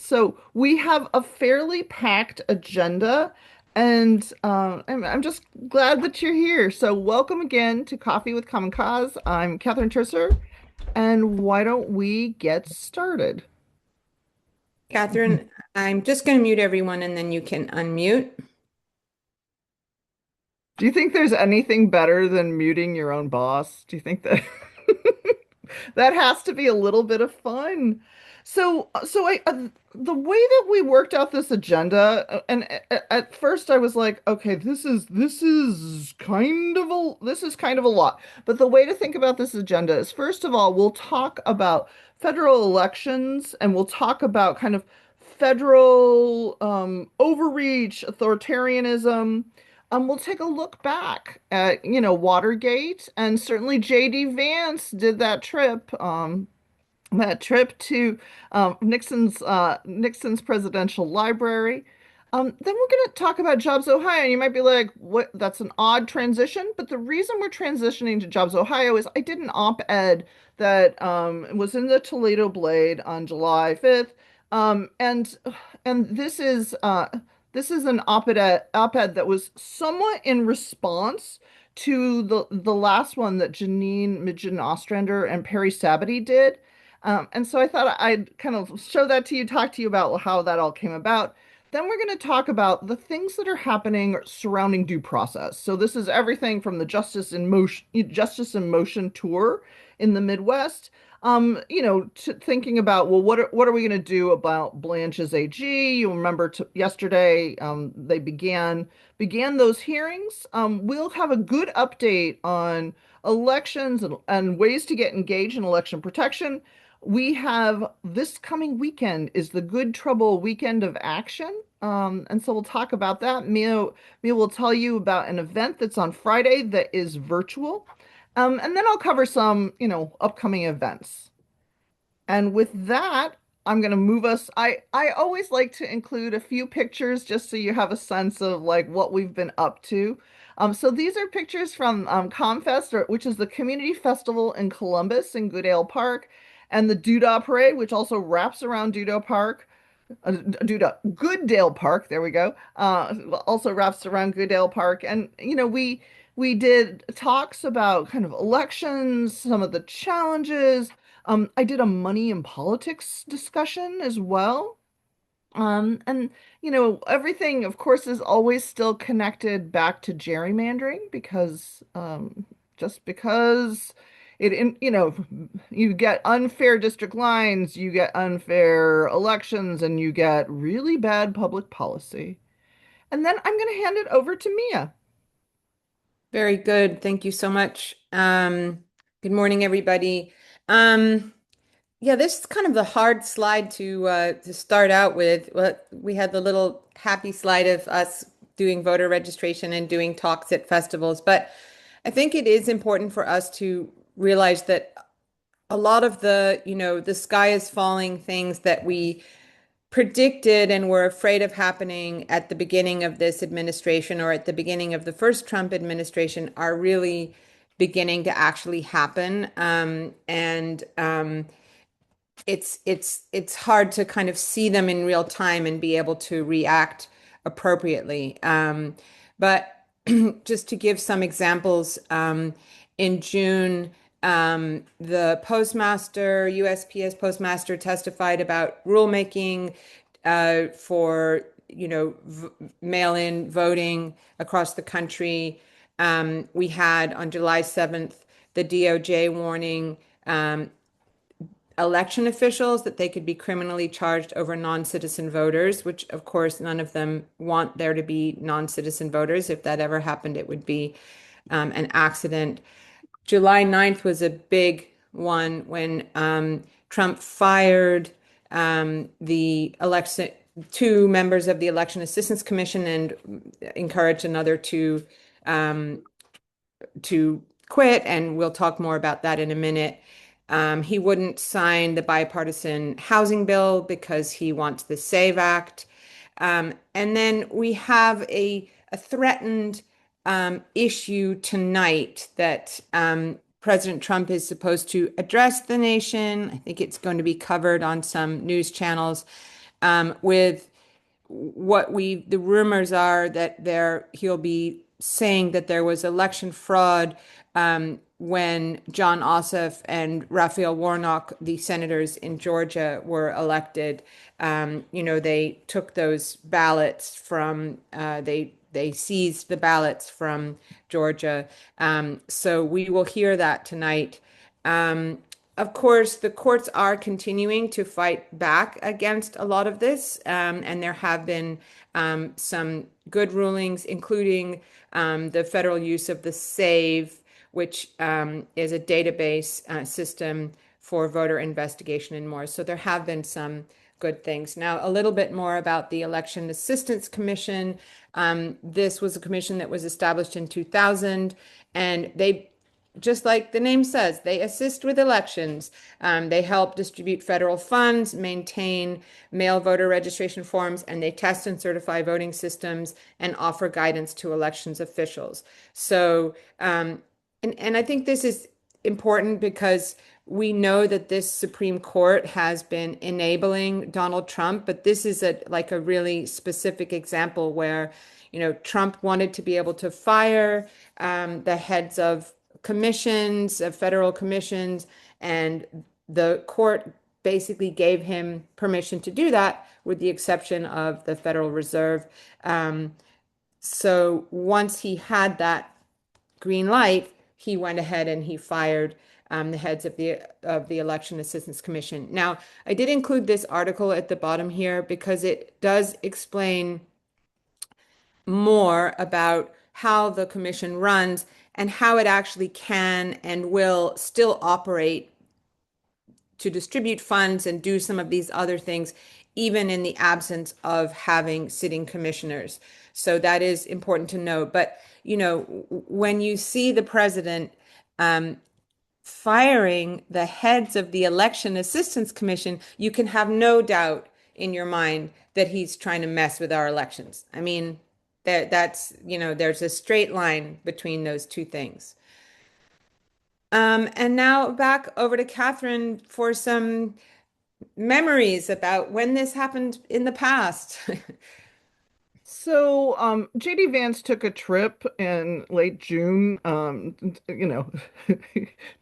So we have a fairly packed agenda, and I'm just glad that you're here. So welcome again to Coffee with Common Cause. I'm Catherine Trisser, and why don't we get started? Catherine, I'm just going to mute everyone and then you can unmute. Do you think there's anything better than muting your own boss? Do you think that that has to be a little bit of fun? So the way that we worked out this agenda, at first I was like, okay, this is kind of a lot. But the way to think about this agenda is, first of all, we'll talk about federal elections and we'll talk about kind of federal overreach, authoritarianism. We'll take a look back at, Watergate, and certainly J.D. Vance did that trip to Nixon's presidential library. Then we're going to talk about JobsOhio, and you might be like, "What? That's an odd transition." But the reason we're transitioning to JobsOhio is I did an op-ed that was in the Toledo Blade on July 5th, and this is an op-ed that was somewhat in response to the last one that Janine Midgen Ostrander and Perry Sabity did. And so I thought I'd kind of show that to you, talk to you about how that all came about. Then we're going to talk about the things that are happening surrounding due process. So this is everything from the Justice in Motion tour in the Midwest, to thinking about, well, what are we going to do about Blanche's AG? You remember yesterday, they began those hearings. We'll have a good update on elections and ways to get engaged in election protection. We have this coming weekend is the Good Trouble Weekend of Action. And so we'll talk about that. Mia will tell you about an event that's on Friday that is virtual. And then I'll cover some, upcoming events. And with that, I'm going to move us. I always like to include a few pictures just so you have a sense of like what we've been up to. So these are pictures from Comfest, which is the community festival in Columbus in Goodale Park, and the Doodah Parade, which also wraps around Doodah Park. Goodale Park, there we go. Also wraps around Goodale Park. And, we did talks about kind of elections, some of the challenges. I did a money and politics discussion as well. And everything, of course, is always still connected back to gerrymandering because just because you get unfair district lines, you get unfair elections, and you get really bad public policy. And then I'm going to hand it over to Mia. Very good. Thank you so much. Good morning, everybody. Um, yeah, this is kind of the hard slide to start out with. Well, we had the little happy slide of us doing voter registration and doing talks at festivals, but I think it is important for us to realize that a lot of the sky is falling things that we predicted and were afraid of happening at the beginning of this administration or at the beginning of the first Trump administration are really beginning to actually happen. And it's hard to kind of see them in real time and be able to react appropriately. But just to give some examples, in June, the postmaster, USPS postmaster, testified about rulemaking for mail-in voting across the country. We had on July 7th the DOJ warning election officials that they could be criminally charged over non-citizen voters, which of course none of them want there to be non-citizen voters. If that ever happened, it would be an accident. July 9th was a big one when Trump fired the election, two members of the Election Assistance Commission and encouraged another um, to quit. And we'll talk more about that in a minute. He wouldn't sign the bipartisan housing bill because he wants the SAVE Act. And then we have a threatened issue tonight that President Trump is supposed to address the nation. I think it's going to be covered on some news channels. with the rumors are that he'll be saying that there was election fraud when John Ossoff and Raphael Warnock, the senators in Georgia, were elected. They took those ballots from they seized the ballots from Georgia. So we will hear that tonight. Um, of course, the courts are continuing to fight back against a lot of this, and there have been some good rulings, including the federal use of the SAVE, which is a database system for voter investigation and more. So there have been some good things. Now, a little bit more about the Election Assistance Commission. This was a commission that was established in 2000, and they just like the name says, they assist with elections. They help distribute federal funds, maintain mail voter registration forms, and they test and certify voting systems and offer guidance to elections officials. So, and I think this is important because we know that this Supreme Court has been enabling Donald Trump, but this is a really specific example where, Trump wanted to be able to fire the heads of commissions, of federal commissions, and the court basically gave him permission to do that, with the exception of the Federal Reserve. So once he had that green light, he went ahead and he fired the heads of the Election Assistance Commission. Now, I did include this article at the bottom here because it does explain more about how the commission runs and how it actually can and will still operate to distribute funds and do some of these other things, even in the absence of having sitting commissioners. So that is important to note. But, when you see the president firing the heads of the Election Assistance Commission, you can have no doubt in your mind that he's trying to mess with our elections. I mean, there's a straight line between those two things. And now back over to Catherine for some memories about when this happened in the past. So, JD Vance took a trip in late June,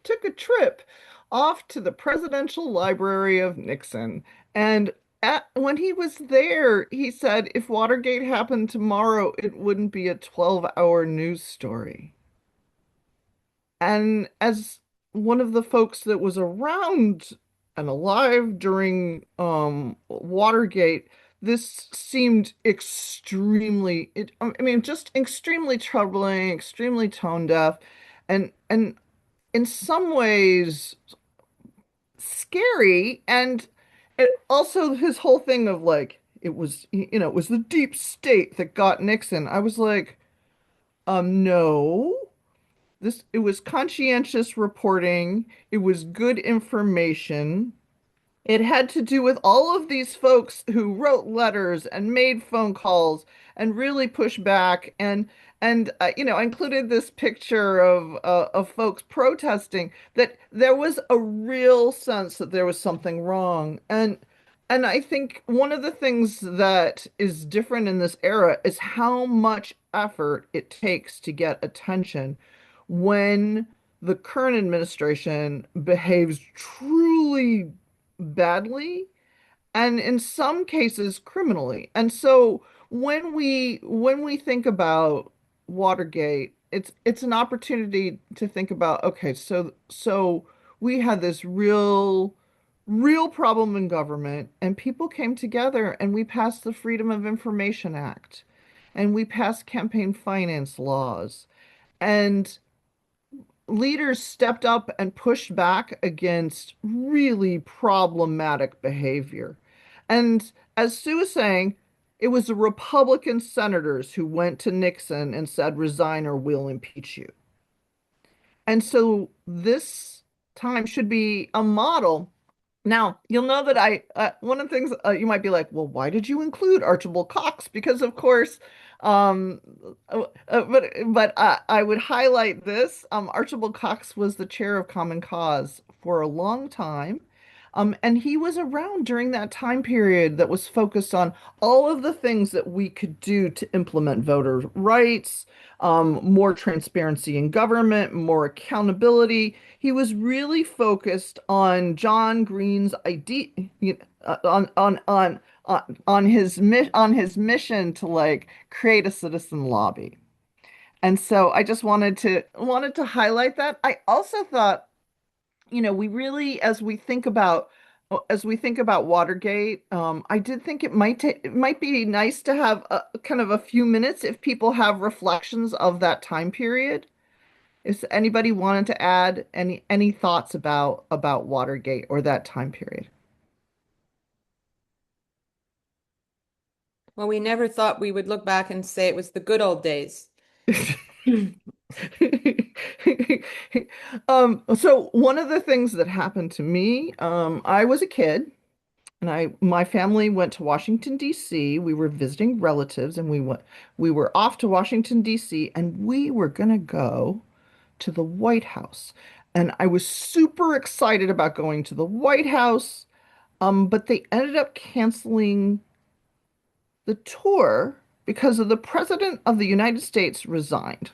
took a trip off to the Presidential Library of Nixon. And when he was there, he said if Watergate happened tomorrow, it wouldn't be a 12-hour news story. And as one of the folks that was around and alive during Watergate, this seemed I mean, just extremely troubling, extremely tone deaf, and in some ways scary. And it also his whole thing of like it was the deep state that got Nixon. I was like, no. It was conscientious reporting. It was good information. It had to do with all of these folks who wrote letters and made phone calls and really pushed back. I included this picture of folks protesting that there was a real sense that there was something wrong. And I think one of the things that is different in this era is how much effort it takes to get attention when the current administration behaves truly badly and in some cases criminally. And so when we think about Watergate, it's an opportunity to think about, okay, so we had this real problem in government, and people came together and we passed the Freedom of Information Act and we passed campaign finance laws. And leaders stepped up and pushed back against really problematic behavior. And as Sue was saying, it was the Republican senators who went to Nixon and said, resign or we'll impeach you. And so this time should be a model. Now, you'll know that one of the things you might be like, well, why did you include Archibald Cox? Because, of course, um, but I would highlight this. Archibald Cox was the chair of Common Cause for a long time. And he was around during that time period that was focused on all of the things that we could do to implement voter rights, more transparency in government, more accountability. He was really focused on John Green's idea, on his mission to like create a citizen lobby. And so I just wanted to highlight that. I also thought, we really, as we think about Watergate, I did think it might be nice to have a kind of a few minutes if people have reflections of that time period. If anybody wanted to add any thoughts about Watergate or that time period? Well, we never thought we would look back and say it was the good old days. So one of the things that happened to me, I was a kid and my family went to Washington, D.C. We were visiting relatives and we were off to Washington, D.C. and we were gonna go to the White House. And I was super excited about going to the White House. But they ended up canceling the tour because of the President of the United States resigned.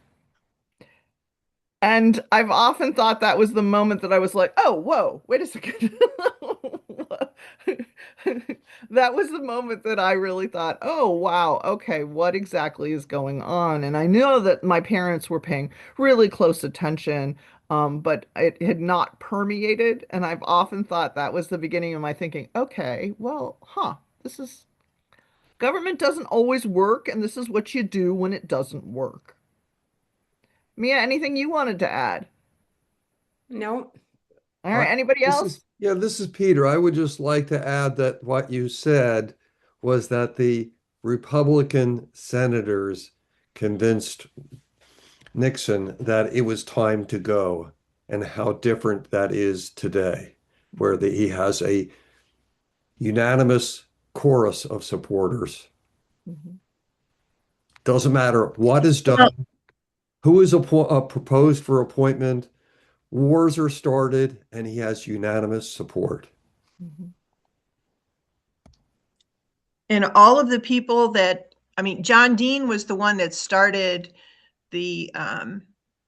And I've often thought that was the moment that I was like, oh, whoa, wait a second. That was the moment that I really thought, oh, wow, okay, what exactly is going on? And I know that my parents were paying really close attention, but it had not permeated. And I've often thought that was the beginning of my thinking, okay, well, this is government doesn't always work, and this is what you do when it doesn't work. Mia, anything you wanted to add? No. All I, right, anybody this is else? yeah, this is Peter. I would just like to add that what you said was that the Republican senators convinced Nixon that it was time to go, and how different that is today, where he has a unanimous chorus of supporters. Mhm. Doesn't matter what is Well, done, who is proposed for appointment, wars are started, and he has unanimous support. Mhm. and all of the people that, I mean, John Dean was the one that started the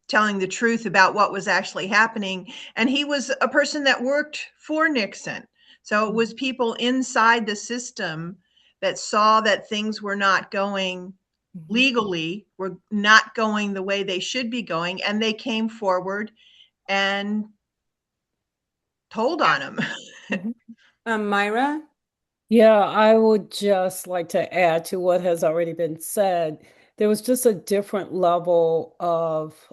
telling the truth about what was actually happening. And he was a person that worked for Nixon. So it was people inside the system that saw that things were not going Mhm. legally, were not going the way they should be going. And they came forward and told on him. Mhm. Myra? Yeah, I would just like to add to what has already been said. There was just a different level of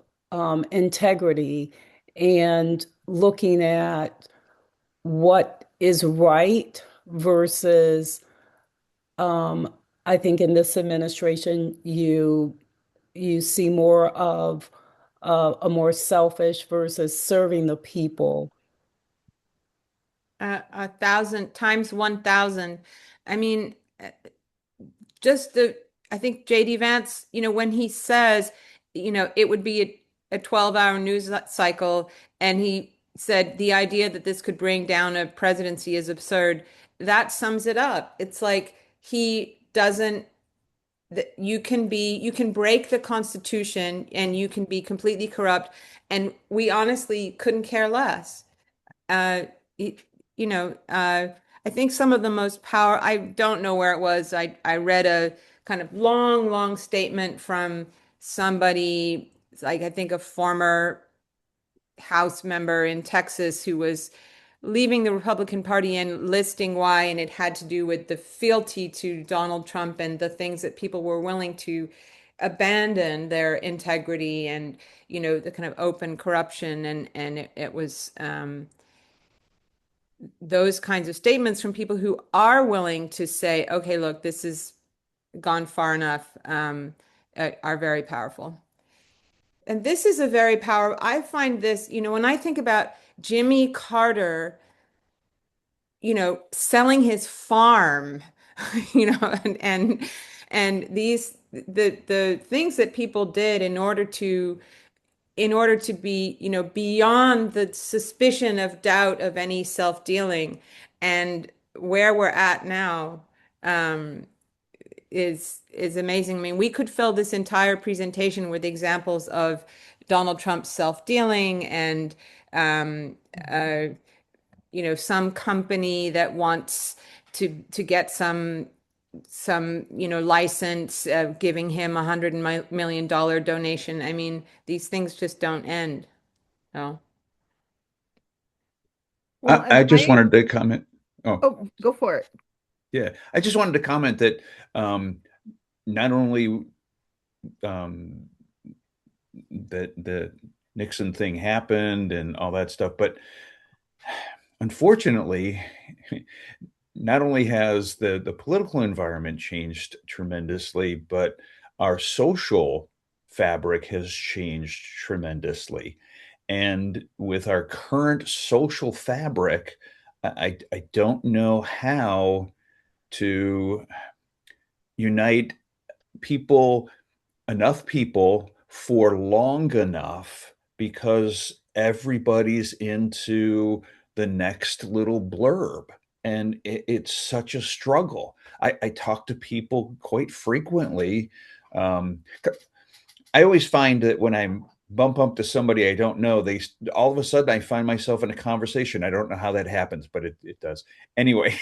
integrity and looking at what is right versus, um, I think in this administration, you see more of a more selfish versus serving the people. 1,000 times 1,000. I mean, just the, I think JD Vance, when he says, it would be a 12-hour news cycle, and he said the idea that this could bring down a presidency is absurd. That sums it up. It's like he doesn't, that you can break the Constitution and you can be completely corrupt, and we honestly couldn't care less. uh, you know, I think some of the most power, I don't know where it was. I read a kind of long, long statement from somebody, like I think a former House member in Texas who was leaving the Republican Party and listing why, and it had to do with the fealty to Donald Trump and the things that people were willing to abandon their integrity and, the kind of open corruption. And it was those kinds of statements from people who are willing to say, okay, look, this has gone far enough, are very powerful. And this is a very powerful, I find this, when I think about Jimmy Carter, selling his farm, and these, the things that people did in order to in order to be, beyond the suspicion of doubt of any self-dealing. And where we're at now, um, is amazing. I mean, we could fill this entire presentation with examples of Donald Trump's self-dealing and um, uh, some company that wants to get some license, giving him $100 million donation. I mean, these things just don't end. So, Well, and I just wanted to comment. Oh, go for it. yeah. I just wanted to comment that um, not only um, that the Nixon thing happened and all that stuff, but unfortunately, not only has the political environment changed tremendously, but our social fabric has changed tremendously. And with our current social fabric, I don't know how to unite people, enough people for long enough, because everybody's into the next little blurb. And it's such a struggle. I talk to people quite frequently. Um, I always find that when I bump up to somebody I don't know, they all of a sudden I find myself in a conversation. I don't know how that happens, but it does. Anyway,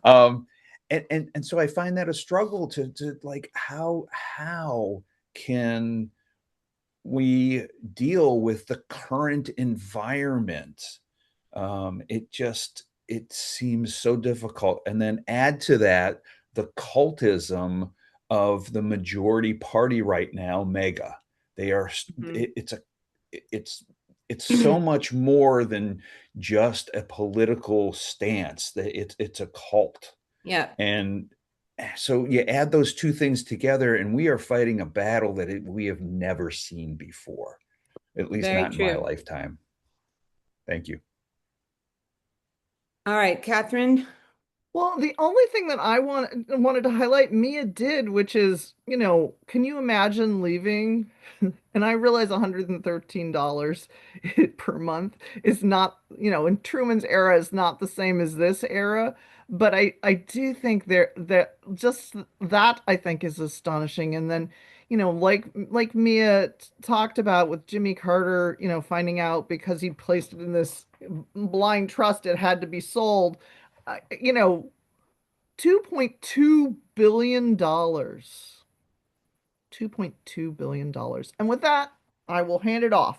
um, and so I find that a struggle to like how can we deal with the current environment? It seems so difficult. And then add to that the cultism of the majority party right now, MAGA. They are mhm. it's it's so much more than just a political stance. It's a cult. Yeah, And so you add those two things together, and we are fighting a battle that we have never seen before, at least very not in my true. lifetime. Thank you. All right, Catherine. Well, the only thing that I wanted to highlight, Mia did, which is, can you imagine leaving? And I realize $113 per month is not, in Truman's era is not the same as this era, but I do think that just that I think is astonishing. And then, like Mia talked about with Jimmy Carter, finding out because he placed it in this blind trust, it had to be sold. You know, $2.2 billion. $2.2 billion. And with that, I will hand it off.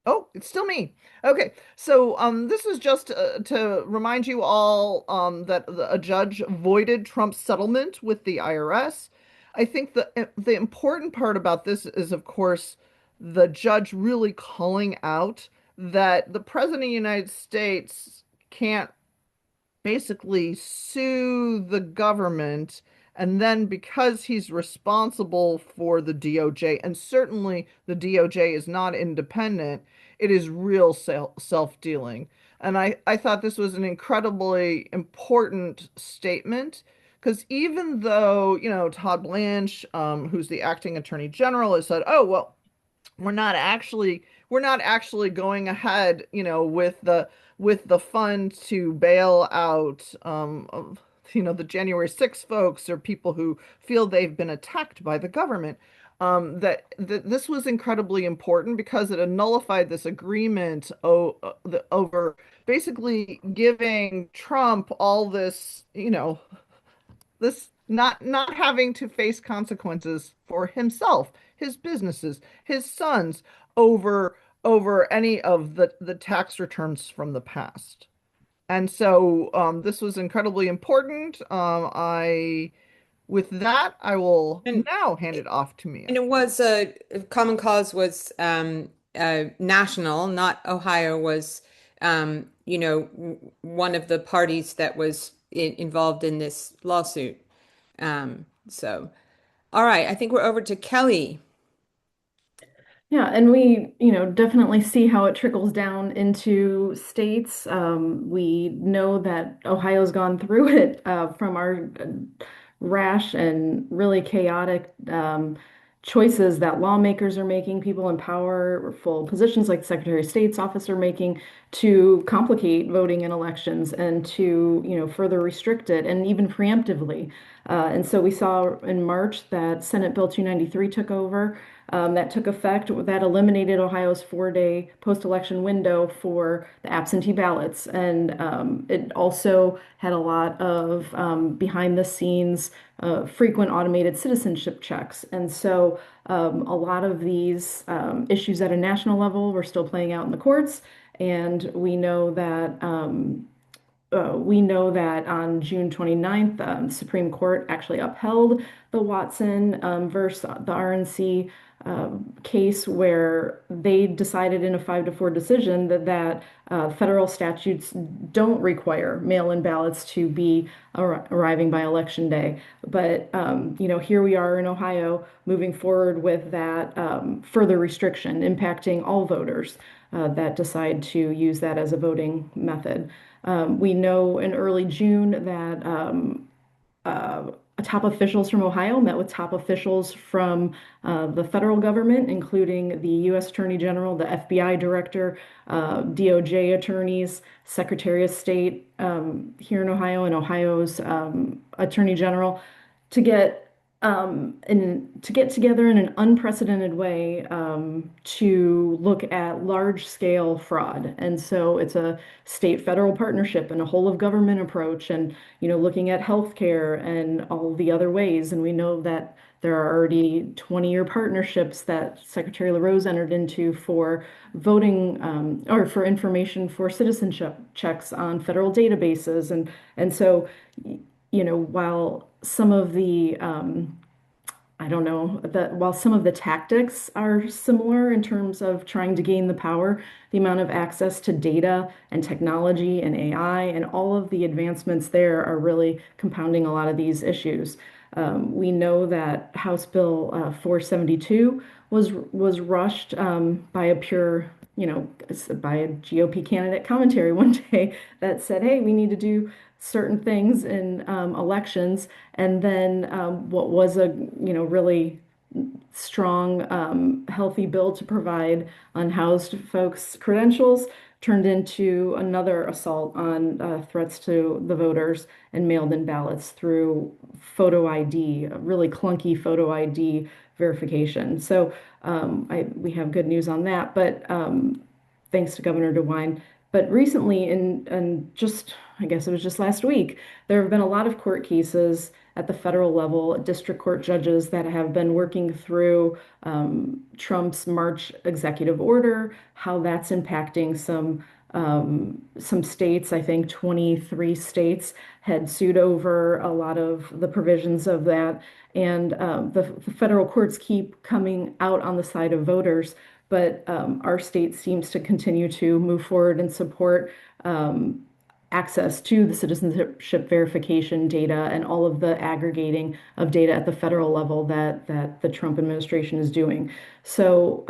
Oh, it's still me. Okay, so this is just to remind you all that a judge voided Trump's settlement with the IRS. I think the important part about this is, of course, the judge really calling out that the president of the United States can't basically sue the government. And then because he's responsible for the DOJ, and certainly the DOJ is not independent, it is real self-dealing. And I thought this was an incredibly important statement because even though, Todd Blanche, who's the acting attorney general, has said, oh, well, we're not actually going ahead, with the fund to bail out the January 6 folks or people who feel they've been attacked by the government. That this was incredibly important because it nullified this agreement over basically giving Trump all this, this not having to face consequences for himself, his businesses, his sons over any of the tax returns from the past. And so this was incredibly important. I With that, I will And now hand it off to and Mia. it was Common Cause was national, not Ohio was one of the parties that was involved in this lawsuit. So, all right, I think we're over to Kelly. Yeah, and we, definitely see how it trickles down into states. We know that Ohio's gone through it from our rash and really chaotic choices that lawmakers are making, people in powerful positions like the Secretary of State's office are making to complicate voting in elections and to, further restrict it and even preemptively. And so we saw in March that Senate Bill 293 took over. That took effect. That eliminated Ohio's 4-day post-election window for the absentee ballots. And it also had a lot of behind the scenes frequent automated citizenship checks. And so a lot of these issues at a national level were still playing out in the courts. And we know that on June 29th, Supreme Court actually upheld the Watson versus the RNC case where they decided in a 5-4 decision that federal statutes don't require mail-in ballots to be arriving by election day. But here we are in Ohio moving forward with that further restriction impacting all voters that decide to use that as a voting method. We know in early June that top officials from Ohio met with top officials from the federal government, including the U.S. Attorney General, the FBI Director, DOJ attorneys, Secretary of State here in Ohio, and Ohio's Attorney General to get to get together in an unprecedented way to look at large-scale fraud. And so it's a state-federal partnership and a whole-of-government approach, and looking at healthcare and all the other ways. And we know that there are already 20-year partnerships that Secretary LaRose entered into for voting or for information for citizenship checks on federal databases. And so, while some of the I don't know that while some of the tactics are similar in terms of trying to gain the power, the amount of access to data and technology and AI and all of the advancements there are really compounding a lot of these issues. We know that House Bill 472 was rushed by a pure, by a GOP candidate commentary one day that said, "Hey, we need to do certain things in elections," and then what was a really strong, healthy bill to provide unhoused folks credentials turned into another assault on threats to the voters and mailed-in ballots through photo ID, a really clunky photo ID verification. So we have good news on that, but thanks to Governor DeWine. But recently, I guess it was just last week, there have been a lot of court cases at the federal level, district court judges that have been working through Trump's March executive order, how that's impacting some states. I think 23 states had sued over a lot of the provisions of that, and the federal courts keep coming out on the side of voters. But our state seems to continue to move forward and support access to the citizenship verification data and all of the aggregating of data at the federal level that the Trump administration is doing. So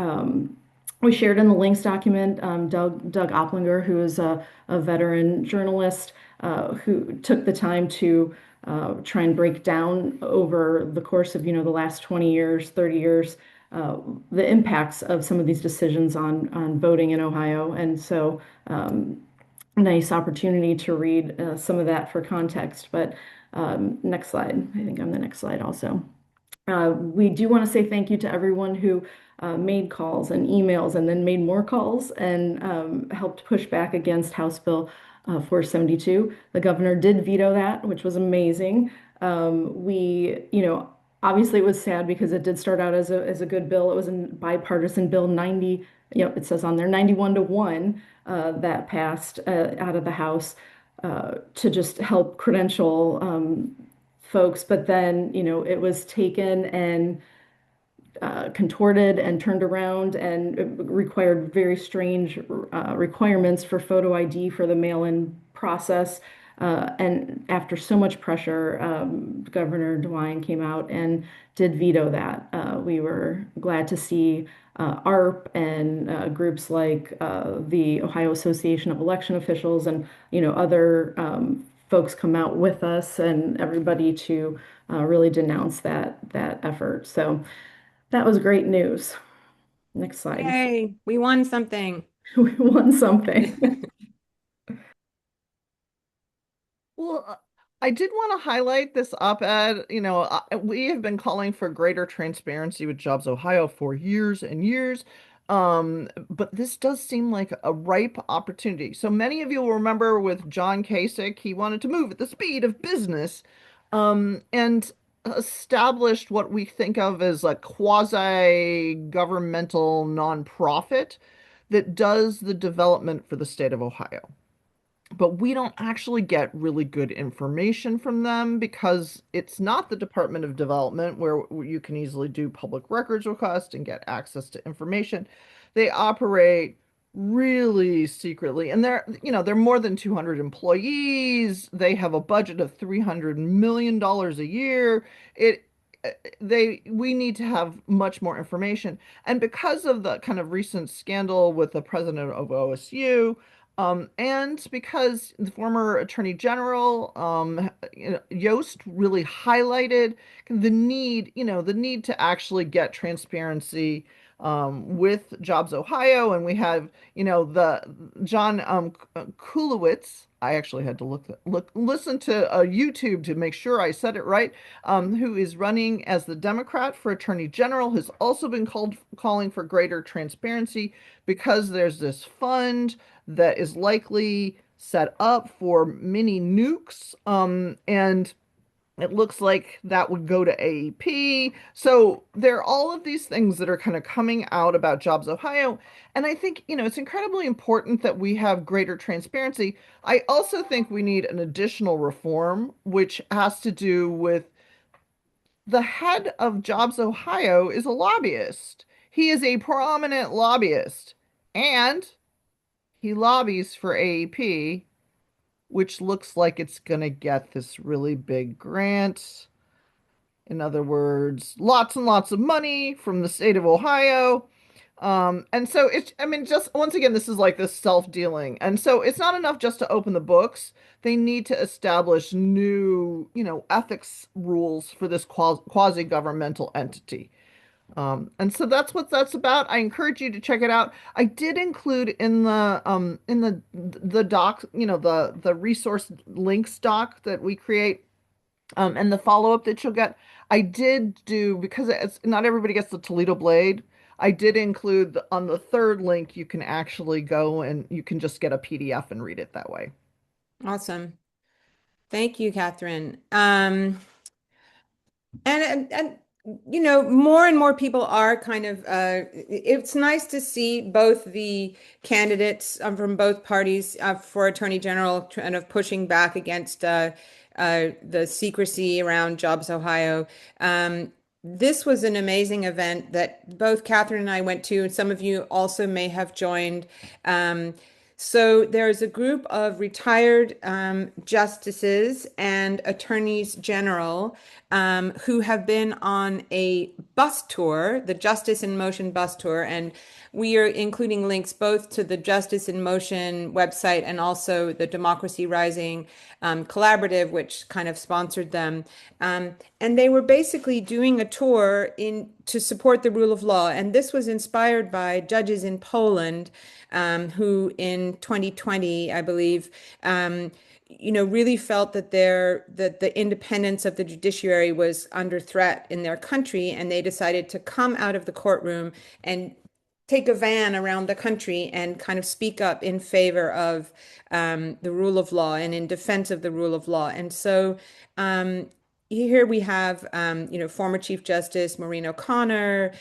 we shared in the links document Doug Oplinger, who is a veteran journalist who took the time to try and break down over the course of the last 20 years, 30 years, the impacts of some of these decisions on voting in Ohio. And so nice opportunity to read some of that for context. But next slide. I think I'm the next slide also. We do want to say thank you to everyone who made calls and emails and then made more calls and helped push back against House Bill 472. The governor did veto that, which was amazing. Obviously it was sad because it did start out as a good bill. It was a bipartisan bill, 90, it says on there 91-1 that passed out of the House to just help credential folks. But then, it was taken and contorted and turned around, and it required very strange requirements for photo ID for the mail-in process. And after so much pressure, Governor DeWine came out and did veto that. We were glad to see ARP and groups like the Ohio Association of Election Officials and other folks come out with us and everybody to really denounce that effort. So That was great news. Next slide. Yay, we won something. We won something. Well, I did want to highlight this op-ed. We have been calling for greater transparency with Jobs Ohio for years and years. But this does seem like a ripe opportunity. So many of you will remember with John Kasich, he wanted to move at the speed of business, and established what we think of as a quasi-governmental nonprofit that does the development for the state of Ohio, but we don't actually get really good information from them because it's not the Department of Development where you can easily do public records request and get access to information. They operate really secretly, and they're more than 200 employees. They have a budget of $300 million a year. It we need to have much more information. And because of the kind of recent scandal with the president of OSU, and because the former Attorney General, Yost really highlighted the need to actually get transparency with Jobs Ohio, and we have, the John Kulowitz. I actually had to listen to YouTube to make sure I said it right. Who is running as the Democrat for Attorney General, has also been calling for greater transparency because there's this fund that is likely set up for mini nukes. And it looks like that would go to AEP. So there are all of these things that are kind of coming out about Jobs Ohio. And I think, it's incredibly important that we have greater transparency. I also think we need an additional reform, which has to do with the head of Jobs Ohio is a lobbyist. He is a prominent lobbyist. And he lobbies for AEP, which looks like it's going to get this really big grant. In other words, lots and lots of money from the state of Ohio. And so just once again, this is like this self-dealing. And so it's not enough just to open the books. They need to establish new, ethics rules for this quasi-governmental entity. And so that's what that's about. I encourage you to check it out. I did include in the doc, the resource links doc that we create, and the follow-up that you'll get. I did do, because it's not everybody gets the Toledo Blade. I did include on the third link, you can actually go and you can just get a PDF and read it that way. Awesome. Thank you, Catherine. And more and more people are kind of it's nice to see both the candidates from both parties for Attorney General kind of pushing back against the secrecy around Jobs Ohio. This was an amazing event that both Catherine and I went to, and some of you also may have joined. So there's a group of retired justices and attorneys general who have been on a bus tour, the Justice in Motion bus tour, and we are including links both to the Justice in Motion website and also the Democracy Rising collaborative, which kind of sponsored them. And they were basically doing a tour to support the rule of law. And this was inspired by judges in Poland, who in 2020, I believe, really felt that the independence of the judiciary was under threat in their country, and they decided to come out of the courtroom and take a van around the country and kind of speak up in favor of the rule of law and in defense of the rule of law. And so here we have, former Chief Justice Maureen O'Connor,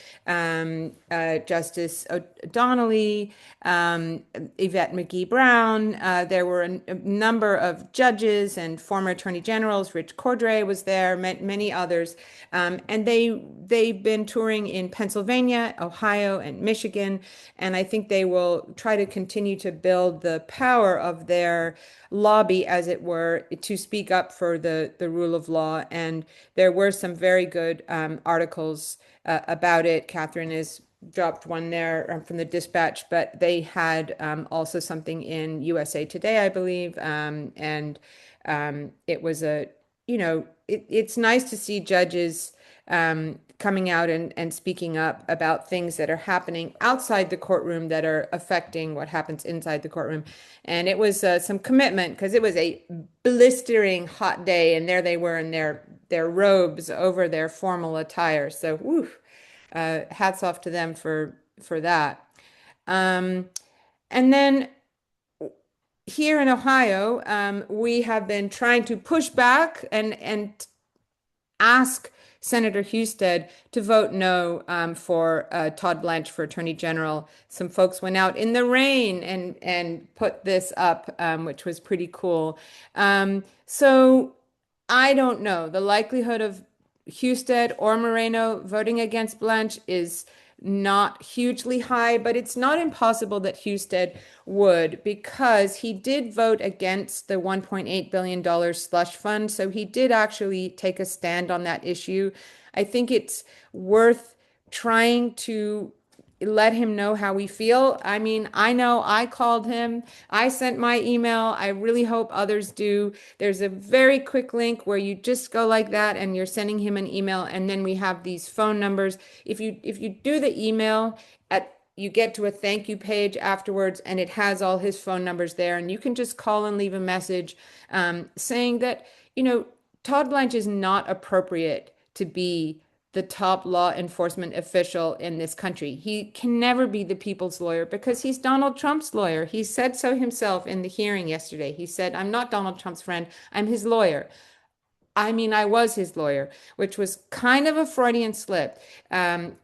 Justice Donnelly, Yvette McGee-Brown. There were a number of judges and former attorney generals. Rich Cordray was there, many others. And they've been touring in Pennsylvania, Ohio, and Michigan. And I think they will try to continue to build the power of their lobby, as it were, to speak up for the rule of law. And there were some very good articles about it. Catherine has dropped one there from the Dispatch, but they had also something in USA Today, I believe. And it was it's nice to see judges kind coming out and speaking up about things that are happening outside the courtroom that are affecting what happens inside the courtroom. And it was some commitment because it was a blistering hot day, and there they were in their robes over their formal attire. So, woo, hats off to them for that. Um, and then here in Ohio, we have been trying to push back and ask Senator Husted to vote no for Todd Blanche for Attorney General. Some folks went out in the rain and put this up, which was pretty cool. So I don't know. The likelihood of Husted or Moreno voting against Blanche is not hugely high, but it's not impossible that Husted would, because he did vote against the $1.8 billion slush fund. So he did actually take a stand on that issue. I think it's worth trying to let him know how we feel. I mean, I know I called him, I sent my email. I really hope others do. There's a very quick link where you just go like that and you're sending him an email, and then we have these phone numbers. If you do the email, at you get to a thank you page afterwards, and it has all his phone numbers there, and you can just call and leave a message saying that, Todd Blanche is not appropriate to be the top law enforcement official in this country. He can never be the people's lawyer because he's Donald Trump's lawyer. He said so himself in the hearing yesterday. He said, "I'm not Donald Trump's friend, I'm his lawyer." I mean, I was his lawyer, which was kind of a Freudian slip. And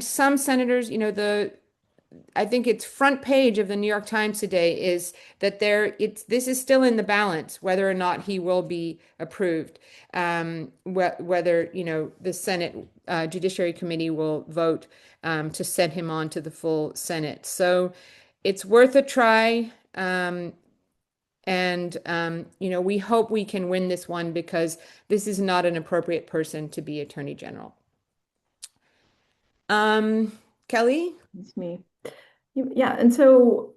some senators, I think it's front page of the New York Times today is that this is still in the balance whether or not he will be approved, whether the Senate Judiciary Committee will vote to send him on to the full Senate. So it's worth a try. We hope we can win this one because this is not an appropriate person to be Attorney General. Kelly? It's me. Yeah, and so,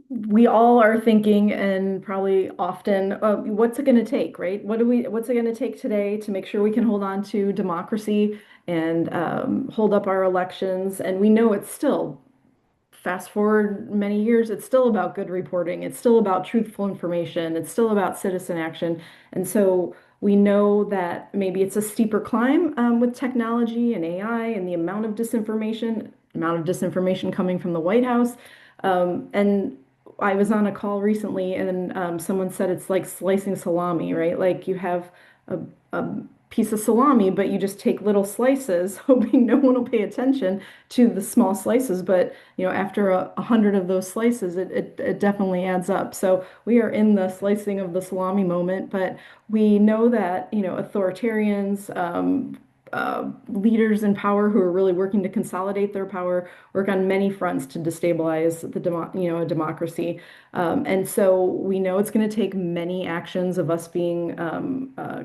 we all are thinking, and probably often, what's it going to take, right? What's it going to take today to make sure we can hold on to democracy and hold up our elections? And we know it's still, fast forward many years, it's still about good reporting. It's still about truthful information. It's still about citizen action. And so we know that maybe it's a steeper climb with technology and AI and the amount of disinformation coming from the White House. And I was on a call recently, and someone said it's like slicing salami, right? Like you have a piece of salami, but you just take little slices, hoping no one will pay attention to the small slices. But after 100 of those slices, it definitely adds up. So we are in the slicing of the salami moment, but we know that authoritarians, leaders in power who are really working to consolidate their power, work on many fronts to destabilize a democracy. And so we know it's going to take many actions of us being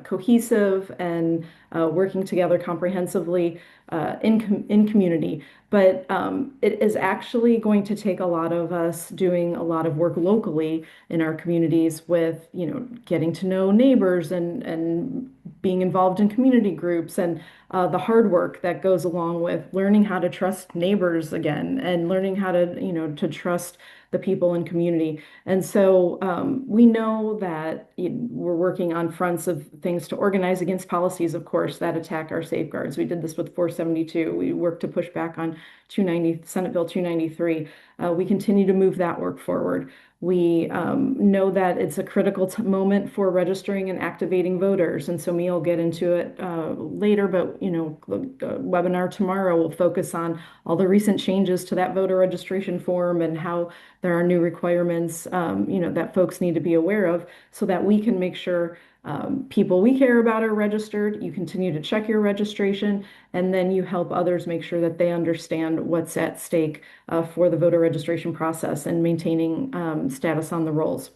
cohesive and working together comprehensively in community. But it is actually going to take a lot of us doing a lot of work locally in our communities with, getting to know neighbors and being involved in community groups, and the hard work that goes along with learning how to trust neighbors again, and learning how to trust the people in community. And so we know that we're working on fronts of things to organize against policies, of course, that attack our safeguards. We did this with 472. We worked to push back on Senate Bill 293. We continue to move that work forward. We know that it's a critical moment for registering and activating voters. And so me will get into it later, but the webinar tomorrow will focus on all the recent changes to that voter registration form and how there are new requirements that folks need to be aware of so that we can make sure people we care about are registered. You continue to check your registration, and then you help others make sure that they understand what's at stake for the voter registration process and maintaining status on the rolls.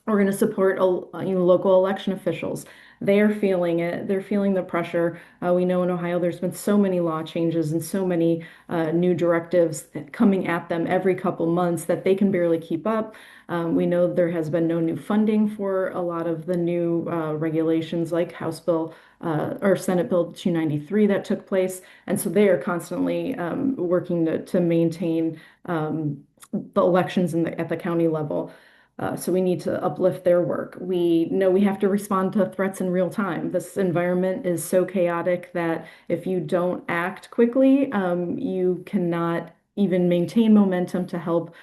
We're going to support local election officials. They are feeling it. They're feeling the pressure. We know in Ohio there's been so many law changes and so many new directives coming at them every couple months that they can barely keep up. We know there has been no new funding for a lot of the new regulations like House Bill or Senate Bill 293 that took place. And so they are constantly working to maintain the elections at the county level. So we need to uplift their work. We know we have to respond to threats in real time. This environment is so chaotic that if you don't act quickly, you cannot even maintain momentum to help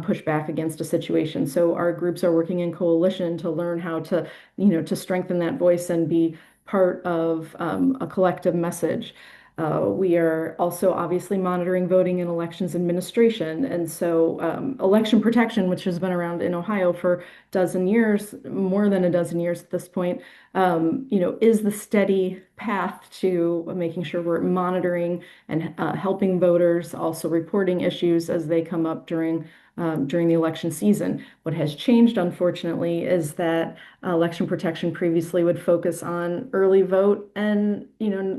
push back against a situation. So our groups are working in coalition to learn how to, to strengthen that voice and be part of a collective message. We are also obviously monitoring voting and elections administration. And so election protection, which has been around in Ohio for a dozen years, more than a dozen years at this point, is the steady path to making sure we're monitoring and helping voters, also reporting issues as they come up during the election season. What has changed, unfortunately, is that election protection previously would focus on early vote and,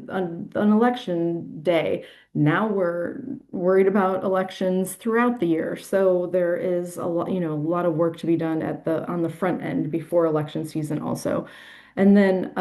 on election day. Now we're worried about elections throughout the year. So there is a lot of work to be done on the front end before election season also. And then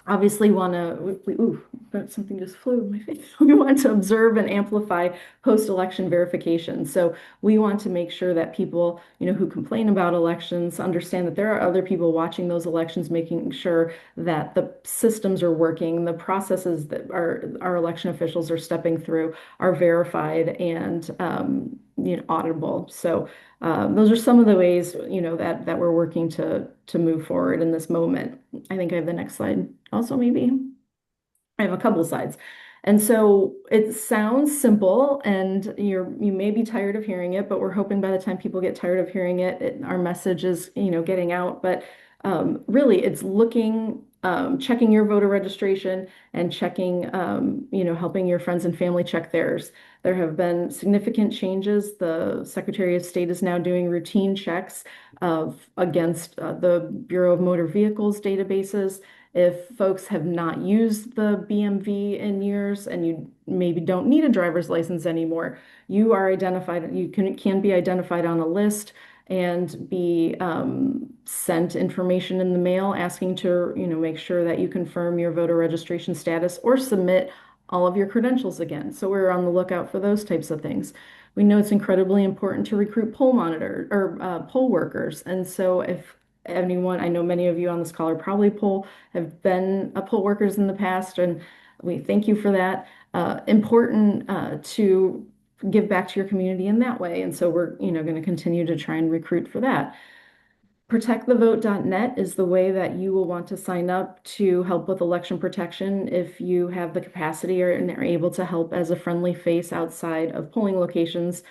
obviously want to, ooh, something just flew in my face. We want to observe and amplify post-election verification. So we want to make sure that people, who complain about elections understand that there are other people watching those elections, making sure that the systems are working, the processes that our election officials are stepping through are verified and auditable. So those are some of the ways, that we're working to move forward in this moment. I think I have the next slide. Also, maybe I have a couple of slides. And so it sounds simple and you may be tired of hearing it, but we're hoping by the time people get tired of hearing it, our message is, getting out. But really it's checking your voter registration and checking, helping your friends and family check theirs. There have been significant changes. The Secretary of State is now doing routine checks against the Bureau of Motor Vehicles databases. If folks have not used the BMV in years and you maybe don't need a driver's license anymore, you are identified, you can be identified on a list and be sent information in the mail asking to, make sure that you confirm your voter registration status or submit all of your credentials again. So we're on the lookout for those types of things. We know it's incredibly important to recruit poll monitor or poll workers. And so if anyone, I know many of you on this call are probably have been poll workers in the past, and we thank you for that. Important to give back to your community in that way. And so we're, going to continue to try and recruit for that. Protectthevote.net is the way that you will want to sign up to help with election protection if you have the capacity and are able to help as a friendly face outside of polling locations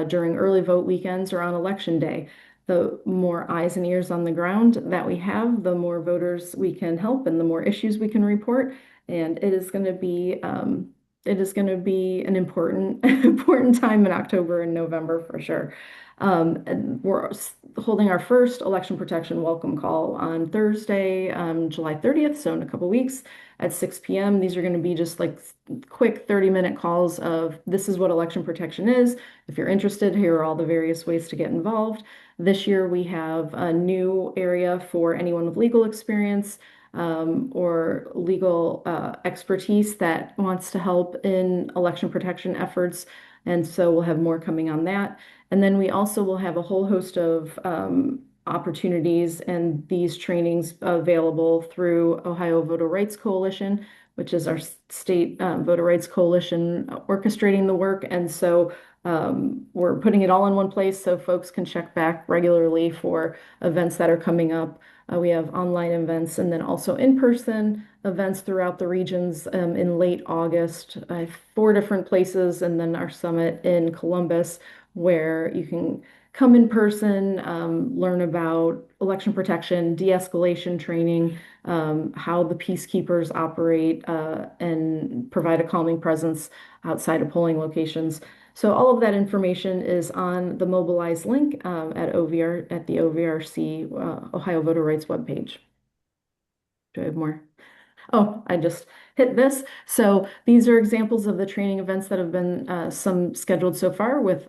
during early vote weekends or on election day. The more eyes and ears on the ground that we have, the more voters we can help and the more issues we can report. And it is going to be an important important time in October and November for sure. And we're holding our first election protection welcome call on Thursday, July 30th, so in a couple weeks at 6 p.m. These are going to be just like quick 30-minute calls of this is what election protection is. If you're interested, here are all the various ways to get involved. This year we have a new area for anyone with legal experience or legal expertise that wants to help in election protection efforts. And so we'll have more coming on that. And then we also will have a whole host of opportunities and these trainings available through Ohio Voter Rights Coalition, which is our state voter rights coalition orchestrating the work. And so we're putting it all in one place so folks can check back regularly for events that are coming up. We have online events and then also in-person events throughout the regions in late August. I have 4 different places and then our summit in Columbus where you can come in person, learn about election protection, de-escalation training, how the peacekeepers operate and provide a calming presence outside of polling locations. So all of that information is on the Mobilize link at the OVRC Ohio Voter Rights webpage. Do I have more? Oh, I just hit this. So these are examples of the training events that have been some scheduled so far with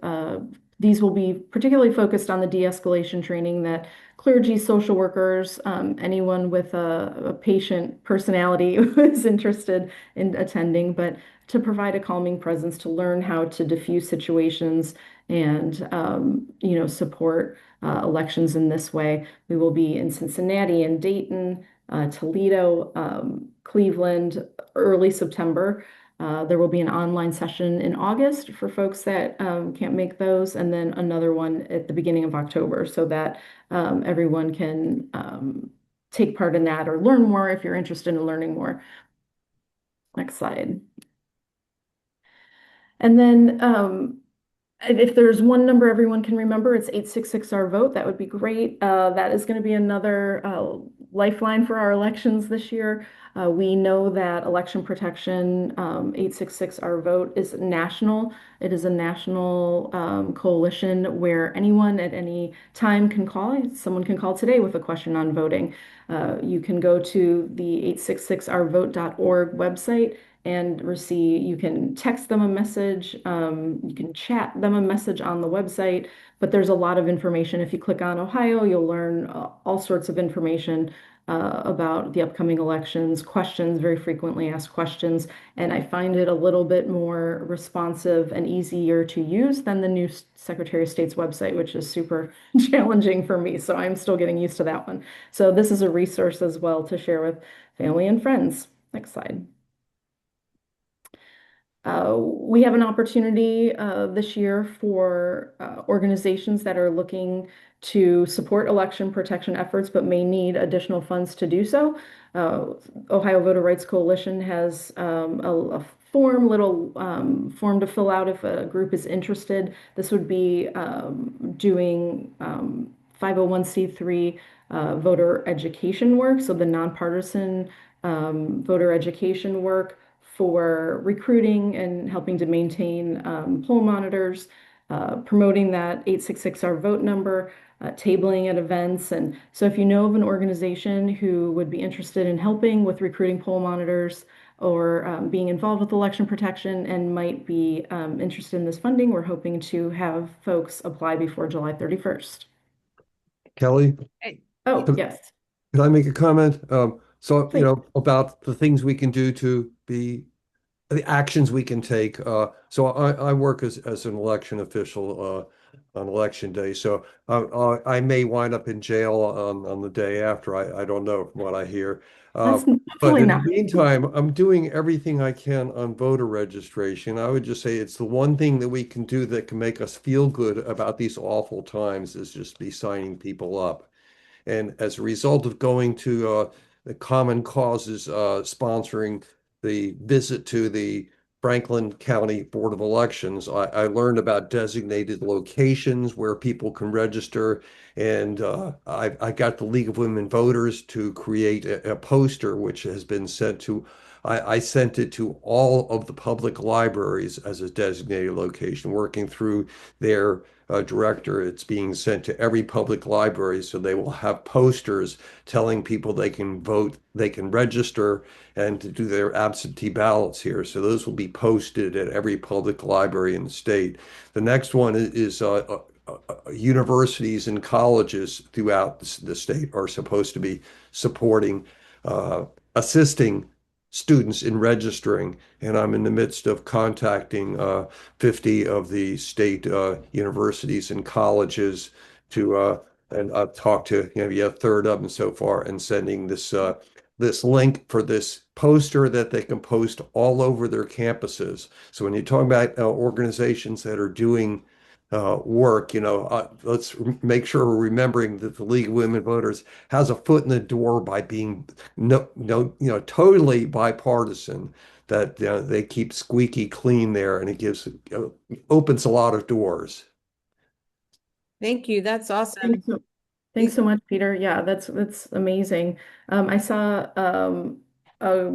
these will be particularly focused on the de-escalation training that clergy, social workers, anyone with a patient personality who is interested in attending, but to provide a calming presence, to learn how to diffuse situations and support elections in this way. We will be in Cincinnati and Dayton, Toledo, Cleveland, early September. There will be an online session in August for folks that can't make those, and then another one at the beginning of October so that everyone can take part in that or learn more if you're interested in learning more. Next slide. And then if there's one number everyone can remember, it's 866-R-VOTE. That would be great. That is going to be another lifeline for our elections this year. We know that election protection, 866-R-VOTE, is national. It is a national coalition where anyone at any time can call. Someone can call today with a question on voting. You can go to the 866rvote.org website and you can text them a message, you can chat them a message on the website, but there's a lot of information. If you click on Ohio, you'll learn all sorts of information about the upcoming elections, questions, very frequently asked questions, and I find it a little bit more responsive and easier to use than the new Secretary of State's website, which is super challenging for me, so I'm still getting used to that one. So this is a resource as well to share with family and friends. Next slide. We have an opportunity this year for organizations that are looking to support election protection efforts but may need additional funds to do so. Ohio Voter Rights Coalition has a form to fill out if a group is interested. This would be doing 501c3 voter education work, so the nonpartisan voter education work for recruiting and helping to maintain poll monitors, promoting that 866-R-VOTE number, tabling at events. And so if you know of an organization who would be interested in helping with recruiting poll monitors or being involved with election protection and might be interested in this funding, we're hoping to have folks apply before July 31st. Kelly, Oh, could, yes. could I make a comment? So, Please. about the things we can do to be the actions we can take. So I work as an election official on election day. So I may wind up in jail on the day after. I don't know from what I hear. That's But hopefully in the not. meantime, I'm doing everything I can on voter registration. I would just say it's the one thing that we can do that can make us feel good about these awful times is just be signing people up. And as a result of going to the Common Causes sponsoring the visit to the Franklin County Board of Elections, I learned about designated locations where people can register. And I got the League of Women Voters to create a poster, which has been sent to, I sent it to all of the public libraries as a designated location, working through their director. It's being sent to every public library, so they will have posters telling people they can vote, they can register, and to do their absentee ballots here. So those will be posted at every public library in the state. The next one is universities and colleges throughout the state are supposed to be supporting, assisting students in registering, and I'm in the midst of contacting 50 of the state universities and colleges to and I've talked to a third of them so far, and sending this link for this poster that they can post all over their campuses. So when you talk about organizations that are doing work, let's make sure we're remembering that the League of Women Voters has a foot in the door by being totally bipartisan. That they keep squeaky clean there, and it opens a lot of doors. Thank you. That's awesome. Thanks so, thanks so much, Peter. Yeah, that's amazing. I saw a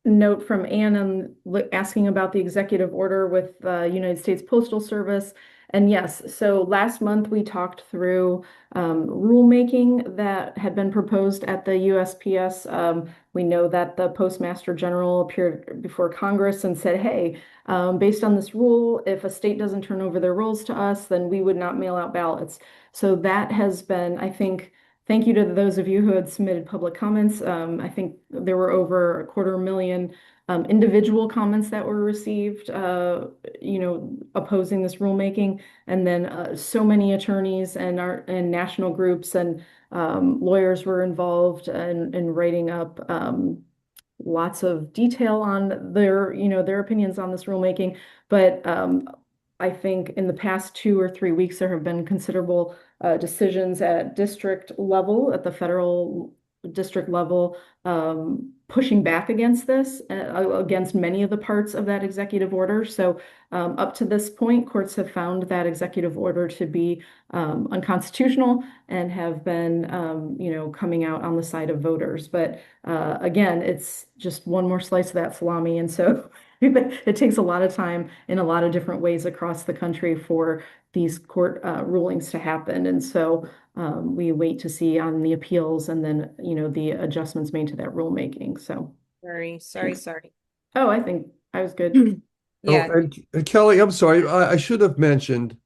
note from Anne asking about the executive order with the United States Postal Service. And yes, so last month we talked through rulemaking that had been proposed at the USPS. We know that the Postmaster General appeared before Congress and said, hey, based on this rule, if a state doesn't turn over their rolls to us, then we would not mail out ballots. So that has been, I think, thank you to those of you who had submitted public comments. I think there were over 250,000 individual comments that were received, opposing this rulemaking, and then so many attorneys and national groups and lawyers were involved in writing up lots of detail on their opinions on this rulemaking. But I think in the past 2 or 3 weeks, there have been considerable decisions at district level, at the federal district level, pushing back against this, against many of the parts of that executive order. So up to this point, courts have found that executive order to be unconstitutional and have been, coming out on the side of voters. But again, it's just one more slice of that salami. And so it takes a lot of time in a lot of different ways across the country for these court rulings to happen. And so we wait to see on the appeals and then, the adjustments made to that rulemaking. So, Sorry. oh, I think I was good. Yeah. Oh, and Kelly, I'm sorry, I should have mentioned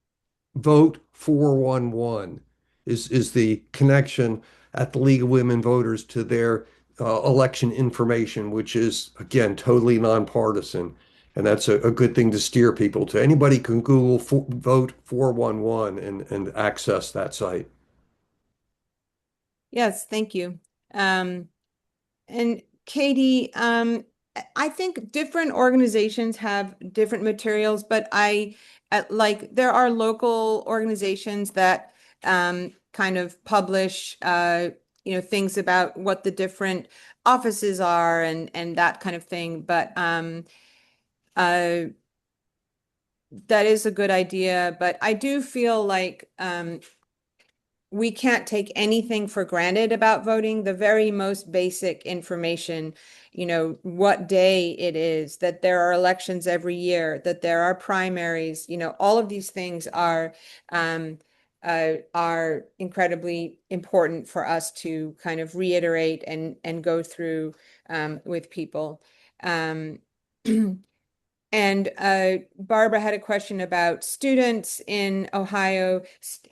Vote 411 is the connection at the League of Women Voters to their election information, which is, again, totally nonpartisan. And that's a good thing to steer people to. Anybody can Google Vote 411 and access that site. Yes, thank you. And Katie, I think different organizations have different materials, but like there are local organizations that kind of publish things about what the different offices are and that kind of thing. But that is a good idea. But I do feel like we can't take anything for granted about voting. The very most basic information, what day it is, that there are elections every year, that there are primaries, all of these things are incredibly important for us to kind of reiterate and go through with people. And Barbara had a question about students in Ohio.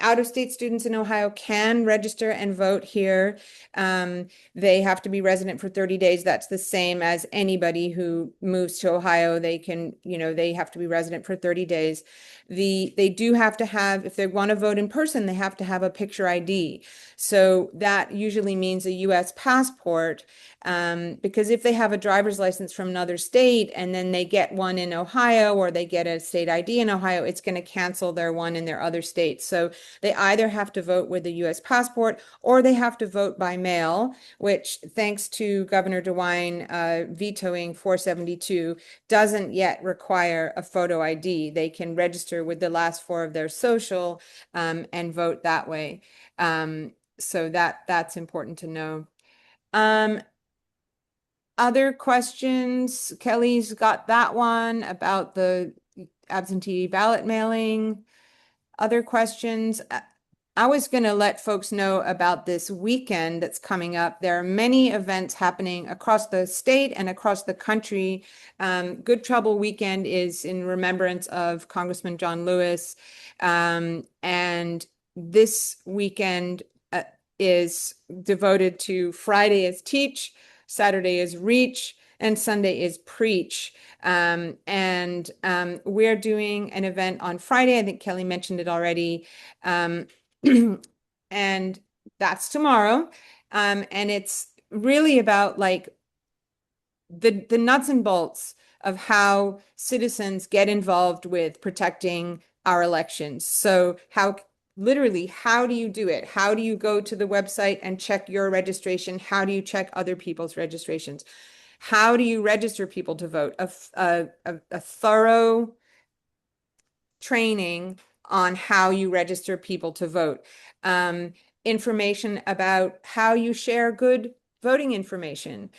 Out-of-state students in Ohio can register and vote here. They have to be resident for 30 days. That's the same as anybody who moves to Ohio. They have to be resident for 30 days. They do have to have, if they want to vote in person, they have to have a picture ID. So that usually means a US passport. Because if they have a driver's license from another state and then they get one in Ohio or they get a state ID in Ohio, it's going to cancel their one in their other state. So they either have to vote with a US passport or they have to vote by mail, which, thanks to Governor DeWine vetoing 472, doesn't yet require a photo ID. They can register with the last four of their social and vote that way. So that's important to know. Other questions? Kelly's got that one about the absentee ballot mailing. Other questions? I was going to let folks know about this weekend that's coming up. There are many events happening across the state and across the country. Good Trouble Weekend is in remembrance of Congressman John Lewis. And this weekend is devoted to Friday is Teach, Saturday is Reach, and Sunday is Preach. And we're doing an event on Friday. I think Kelly mentioned it already. And that's tomorrow. And it's really about like the nuts and bolts of how citizens get involved with protecting our elections. So literally, how do you do it? How do you go to the website and check your registration? How do you check other people's registrations? How do you register people to vote? A thorough training on how you register people to vote. Information about how you share good voting information.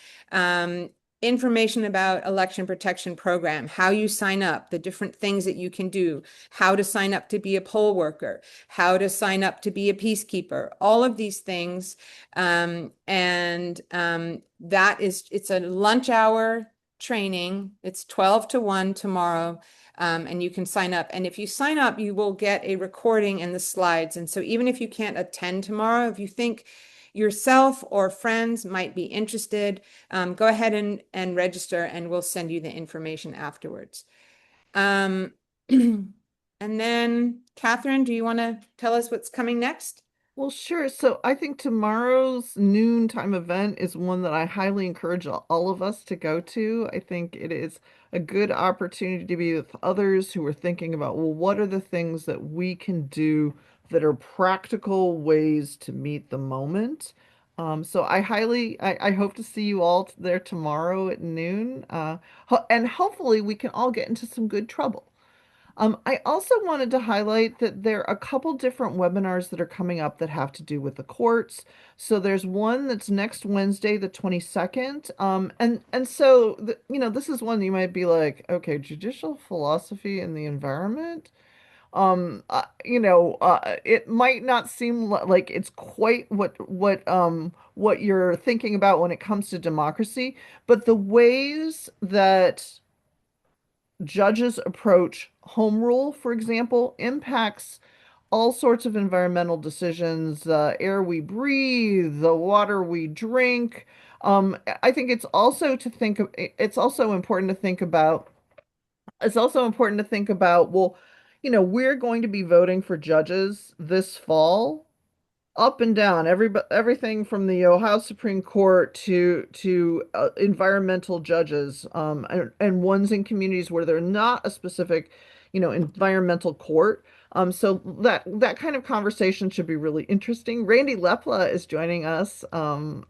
information about election protection program, how you sign up, the different things that you can do, how to sign up to be a poll worker, how to sign up to be a peacekeeper, all of these things. It's a lunch hour training. It's 12 to 1 tomorrow. And you can sign up. And if you sign up, you will get a recording and the slides. And so even if you can't attend tomorrow, if you think yourself or friends might be interested, go ahead and register, and we'll send you the information afterwards. And then, Catherine, do you want to tell us what's coming next? Well, sure. So I think tomorrow's noontime event is one that I highly encourage all of us to go to. I think it is a good opportunity to be with others who are thinking about, well, what are the things that we can do that are practical ways to meet the moment? So I hope to see you all there tomorrow at noon. And hopefully we can all get into some good trouble. I also wanted to highlight that there are a couple different webinars that are coming up that have to do with the courts. So there's one that's next Wednesday, the 22nd. This is one you might be like, okay, judicial philosophy and the environment. It might not seem like it's quite what you're thinking about when it comes to democracy, but the ways that judges approach home rule, for example, impacts all sorts of environmental decisions, the air we breathe, the water we drink. I think it's also important to think about, well, we're going to be voting for judges this fall, up and down, everything from the Ohio Supreme Court to environmental judges, and ones in communities where they're not a specific, environmental court. So that kind of conversation should be really interesting. Randy Lepla is joining us, and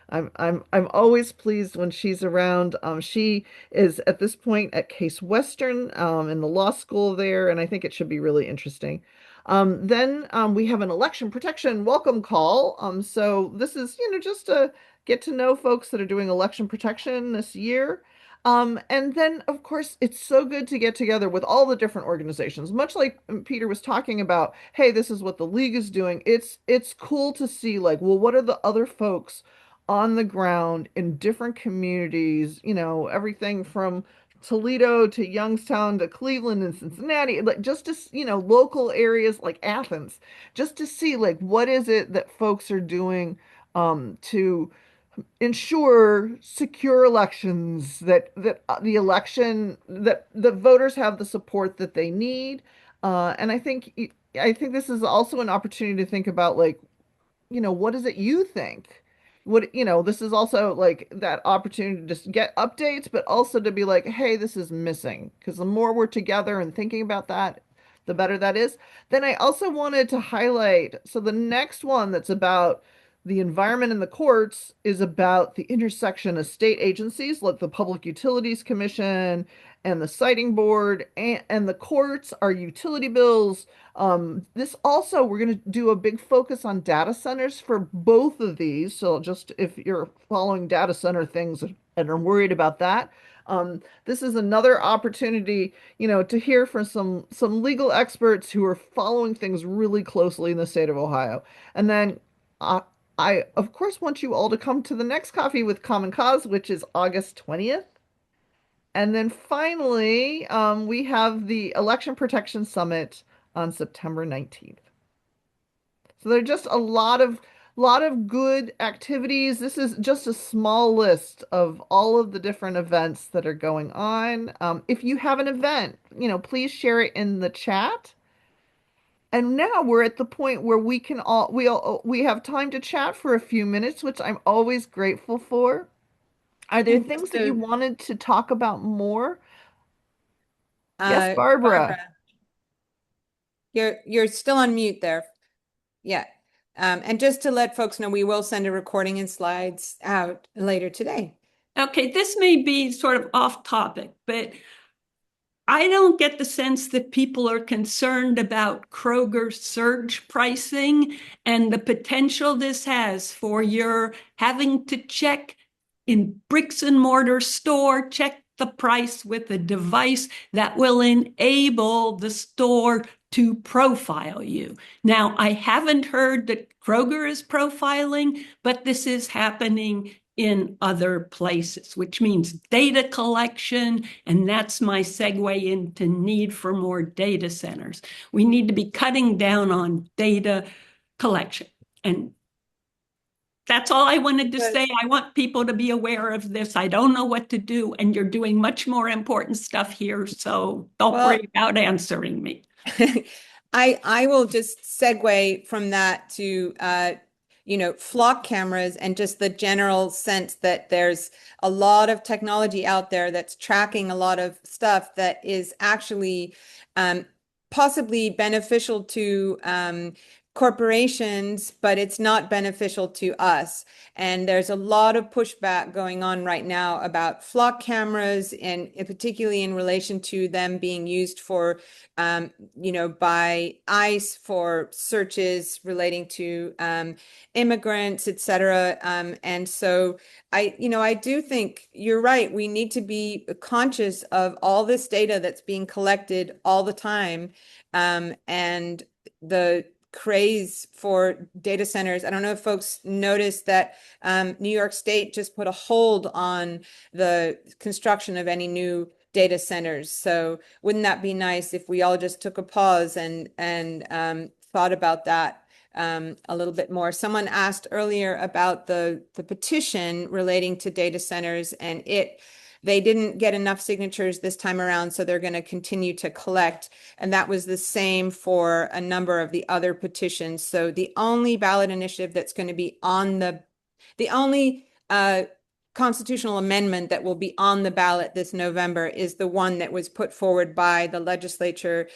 I'm always pleased when she's around. She is at this point at Case Western, in the law school there, and I think it should be really interesting. Then we have an election protection welcome call. So this is, just to get to know folks that are doing election protection this year. And then, of course, it's so good to get together with all the different organizations, much like Peter was talking about, hey, this is what the league is doing. It's cool to see, like, well, what are the other folks on the ground in different communities, everything from Toledo to Youngstown to Cleveland and Cincinnati, like just to, local areas like Athens, just to see like what is it that folks are doing to ensure secure elections, that the voters have the support that they need. And I think this is also an opportunity to think about, like, what is it you think? This is also like that opportunity to just get updates, but also to be like, hey, this is missing. Because the more we're together and thinking about that, the better that is. Then I also wanted to highlight, so the next one that's about the environment in the courts is about the intersection of state agencies like the Public Utilities Commission and the Siting Board and the courts, our utility bills. This also, we're going to do a big focus on data centers for both of these. So just if you're following data center things and are worried about that, this is another opportunity, to hear from some legal experts who are following things really closely in the state of Ohio. And then uh, I, of course, want you all to come to the next Coffee with Common Cause, which is August 20th. And then finally, we have the Election Protection Summit on September 19th. So there are just a lot of good activities. This is just a small list of all of the different events that are going on. If you have an event, please share it in the chat. And now we're at the point where we have time to chat for a few minutes, which I'm always grateful for. Are there And things that you wanted to talk about more? Yes, Barbara, Barbara. you're still on mute there. Yeah. And just to let folks know, we will send a recording and slides out later today. Okay, this may be sort of off topic, but I don't get the sense that people are concerned about Kroger surge pricing and the potential this has for your having to check in bricks and mortar store, check the price with a device that will enable the store to profile you. Now, I haven't heard that Kroger is profiling, but this is happening in other places, which means data collection, and that's my segue into need for more data centers. We need to be cutting down on data collection. And that's all I wanted to say. I want people to be aware of this. I don't know what to do, and you're doing much more important stuff here, so don't Well, worry about answering me. I will just segue from that to flock cameras and just the general sense that there's a lot of technology out there that's tracking a lot of stuff that is actually possibly beneficial to corporations, but it's not beneficial to us. And there's a lot of pushback going on right now about flock cameras, and particularly in relation to them being used for, by ICE for searches relating to immigrants, et cetera. And so I do think you're right. We need to be conscious of all this data that's being collected all the time. And the craze for data centers. I don't know if folks noticed that New York State just put a hold on the construction of any new data centers. So wouldn't that be nice if we all just took a pause and thought about that a little bit more? Someone asked earlier about the petition relating to data centers, and they didn't get enough signatures this time around, so they're going to continue to collect. And that was the same for a number of the other petitions. So the only ballot initiative that's going to be on the only constitutional amendment that will be on the ballot this November is the one that was put forward by the legislature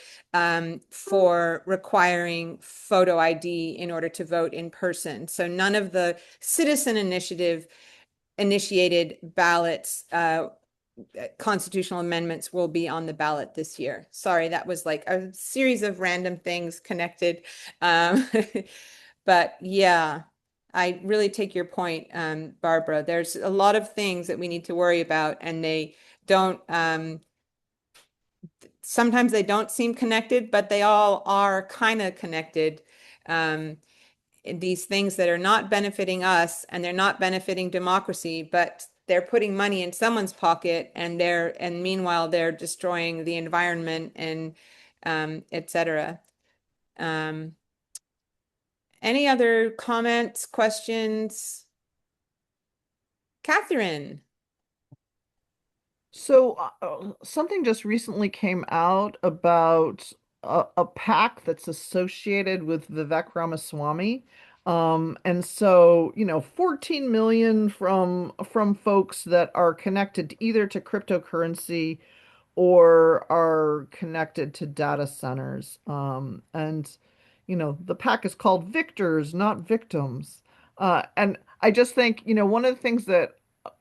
for requiring photo ID in order to vote in person. So none of the citizen initiative initiated ballots, constitutional amendments will be on the ballot this year. Sorry, that was like a series of random things connected. But yeah, I really take your point, Barbara. There's a lot of things that we need to worry about, and they don't, sometimes they don't seem connected, but they all are kind of connected. These things that are not benefiting us and they're not benefiting democracy, but they're putting money in someone's pocket, and meanwhile they're destroying the environment and et cetera. Any other comments, questions? Catherine. So, something just recently came out about a PAC that's associated with Vivek Ramaswamy. And so, 14 million from folks that are connected either to cryptocurrency or are connected to data centers. And the PAC is called Victors, not Victims. And I just think, one of the things that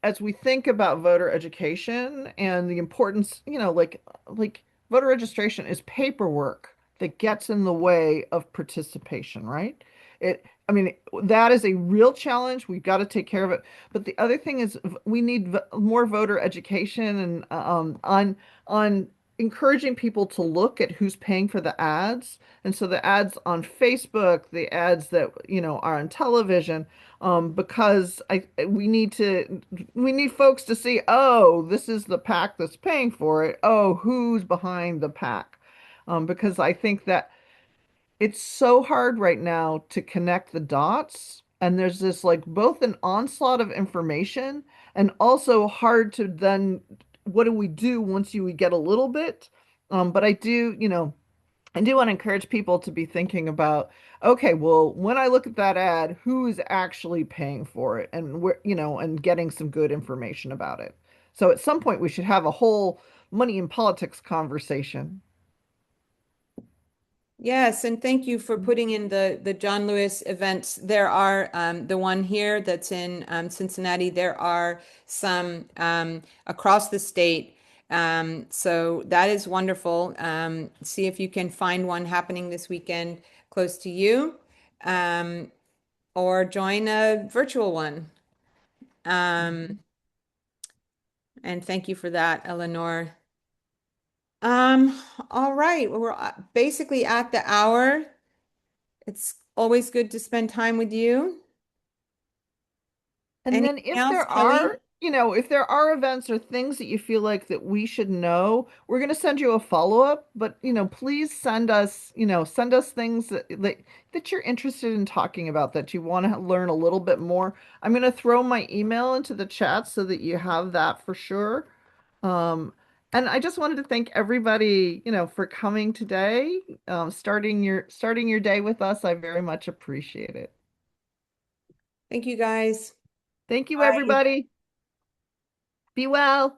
as we think about voter education and the importance, like voter registration is paperwork that gets in the way of participation, right? I mean, that is a real challenge. We've got to take care of it. But the other thing is we need more voter education and on encouraging people to look at who's paying for the ads. And so the ads on Facebook, the ads that, are on television, because we need folks to see, oh, this is the PAC that's paying for it. Oh, who's behind the PAC? Because I think that it's so hard right now to connect the dots. And there's this like both an onslaught of information and also hard to then what do we do once we get a little bit? But I do want to encourage people to be thinking about, okay, well, when I look at that ad, who's actually paying for it and where, and getting some good information about it. So at some point we should have a whole money in politics conversation. Yes, and thank you for putting in the John Lewis events. There are the one here that's in Cincinnati. There are some across the state. So that is wonderful. See if you can find one happening this weekend close to you, or join a virtual one. And thank you for that, Eleanor. All right. Well, we're basically at the hour. It's always good to spend time with you. And then Anything if else, there Kelly? are, if there are events or things that you feel like that we should know, we're going to send you a follow-up, but please send us things that you're interested in talking about, that you want to learn a little bit more. I'm going to throw my email into the chat so that you have that for sure. Um, and I just wanted to thank everybody, for coming today, starting your day with us. I very much appreciate it. Thank you, guys. Thank you, Bye. everybody. Be well.